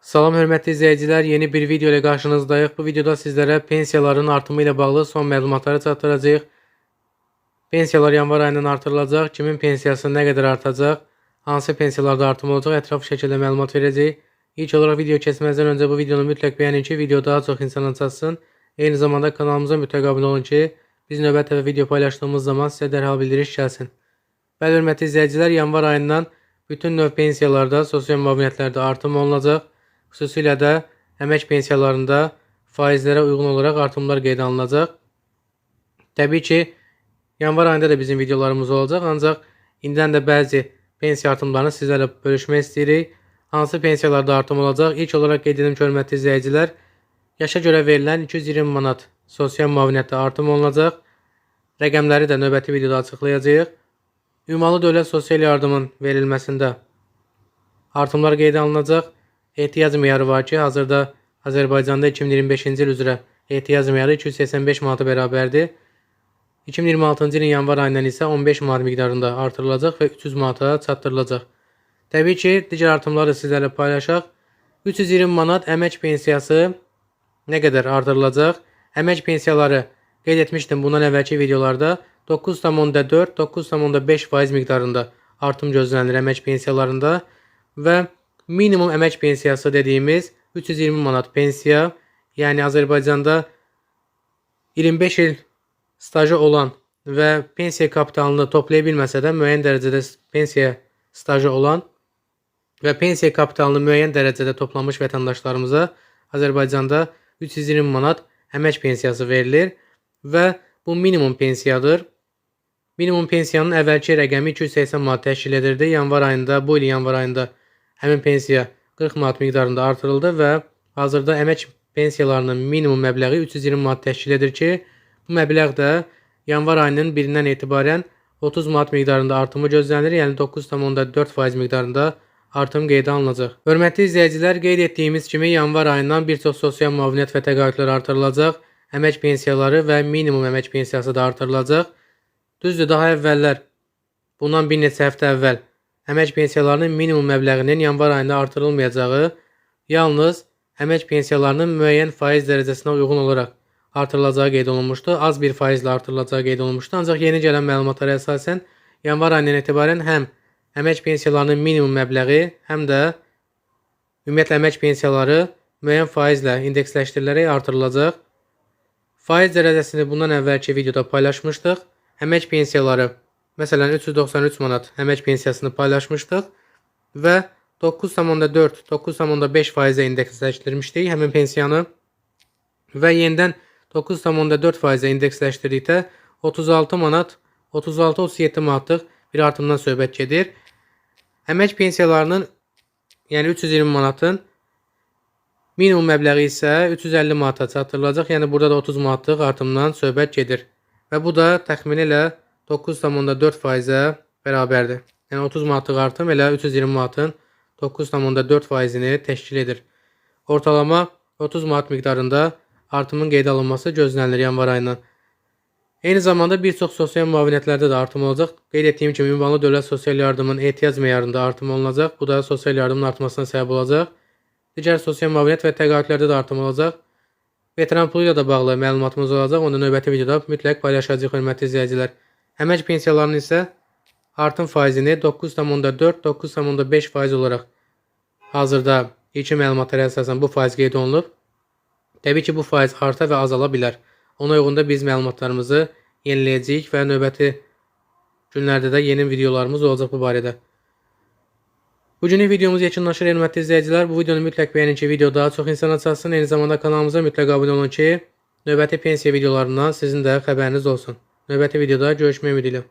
Salam hörmətli izləyicilər, yeni bir video ilə qarşınızdayıq. Bu videoda sizlərə pensiyaların artımı ilə bağlı son məlumatları çatdıracağıq. Pensiyalar yanvar ayından artırılacaq, kimin pensiyası nə qədər artacaq, hansı pensiyalarda artım olacaq, ətraflı şəkildə məlumat verəcəyik. İlk olaraq video keçməzdən öncə bu videonu mütləq bəyənin ki, video daha çox insana çatsın. Eyni zamanda kanalımıza mütləq abunə olun ki, biz növbəti video paylaşdığımız zaman sizə dərhal bildiriş gəlsin. Bəli hörmətli izləyicilər, yanvar ayından bütün növ pensiyalarda, sosial müavinətlərdə artım olunacaq. Xüsusilə də əmək pensiyalarında faizlərə uyğun olaraq artımlar qeydə alınacaq. Təbii ki, yanvar ayında da bizim videolarımız olacaq, ancaq indidən də bəzi pensiya artımlarını sizlərlə bölüşmək istəyirik. Hansı pensiyalarda artım olacaq? İlk olaraq qeyd edim ki, hörmətli izləyicilər, yaşa görə verilən 220 manat sosial müavinətdə artım olunacaq. Rəqəmləri də növbəti videoda açıqlayacağıq. Ümumi dövlət sosial yardımın verilməsində artımlar qeydə alınacaq. Ehtiyac meyarı var ki, hazırda Azərbaycanda 2025-ci il üzrə ehtiyac meyarı 285 manata bərabərdir. 2026-cı ilin yanvar ayından isə 15 manat miqdarında artırılacaq və 300 manata çatdırılacaq. Təbii ki, digər artımları sizlərlə paylaşaq. 320 manat əmək pensiyası nə qədər artırılacaq? Əmək pensiyaları qeyd etmişdim bundan əvvəlki videolarda 9,4, 9,5% miqdarında artım gözlənilir əmək pensiyalarında və minimum əmək pensiyası dediyimiz 320 manat pensiya, yəni Azərbaycanda 25 il stajı olan və pensiya kapitalını toplaya bilməsə də müəyyən dərəcədə pensiya stajı olan və pensiya kapitalını müəyyən dərəcədə toplamış vətəndaşlarımıza Azərbaycanda 320 manat əmək pensiyası verilir və bu minimum pensiyadır. Minimum pensiyanın əvvəlki rəqəmi 280 manat təşkil edirdi. Yanvar ayında, bu il yanvar ayında həmin pensiya 40 manat miqdarında artırıldı və hazırda əmək pensiyalarının minimum məbləği 320 manat təşkil edir ki, bu məbləğ də yanvar ayının 1-dən etibarən 30 manat miqdarında artımı gözlənilir, yəni 9,4% miqdarında artım qeydə alınacaq. Hörmətli izləyicilər, qeyd etdiyimiz kimi yanvar ayından bir çox sosial müavinət və təqaüdlər artırılacaq, əmək pensiyaları və minimum əmək pensiyası da artırılacaq. Düzdür, daha əvvəllər, bundan bir neçə həftə əvvəl əmək pensiyalarının minimum məbləğinin yanvar ayında artırılmayacağı, yalnız əmək pensiyalarının müəyyən faiz dərəcəsinə uyğun olaraq artırılacağı qeyd olunmuşdu. Az bir faizlə artırılacağı qeyd olunmuşdu. Ancaq yeni gələn məlumatlara əsasən yanvar ayından etibarən həm əmək pensiyalarının minimum məbləği, həm də ümumiyyətlə əmək pensiyaları müəyyən faizlə indeksləşdirilərək artırılacaq. Faiz dərəcəsini bundan əvvəlki videoda paylaşmışdıq. Əmək pensiyaları məsələn 393 manat əmək pensiyasını paylaşmışdıq və 9,4, 9,5% indeksləşdirmişdik həmin pensiyanı və yenidən 9,4% indeksləşdirdikdə 36 manat, 36-37 manatlıq bir artımdan söhbət gedir. Əmək pensiyalarının, yəni 320 manatın minimum məbləği isə 350 manata çatdırılacaq, yəni burada da 30 manatlıq artımdan söhbət gedir və bu da təxmini ilə 9,4%-ə bərabərdir. Yəni 30 manatlıq artım elə 320 manatın 9,4%-ni təşkil edir. Ortalama 30 manat miqdarında artımın qeydə alınması gözlənilir yanvar ayından. Eyni zamanda bir çox sosial müavinətlərdə də artım olacaq. Qeyd etdiyim kimi ünvanlı dövlət sosial yardımın ehtiyac meyarında artım olunacaq. Bu da sosial yardımın artmasına səbəb olacaq. Digər sosial müavinət və təqaüdlərdə də artım olacaq. Veteran pulu ilə də bağlı məlumatımız olacaq. Onu növbəti videoda mütləq paylaşacağıq hörmətli izləyicilər. Əmək pensiyalarının isə artım faizini 9,4, 9,5% olaraq hazırda ilkin məlumatlara əsasən bu faiz qeyd olunub. Təbii ki, bu faiz arta və azala bilər. Ona uyğun da biz məlumatlarımızı yeniləyəcəyik və növbəti günlərdə də yeni videolarımız olacaq bu barədə. Bugünlük videomuz yekunlaşır hörmətli izləyicilər. Bu videonu mütləq bəyənin ki, video daha çox insana çatsın. Eyni zamanda kanalımıza mütləq abunə olun ki, növbəti pensiya videolarından sizin də xəbəriniz olsun. Növbəti videoda görüşmək ümidi ilə.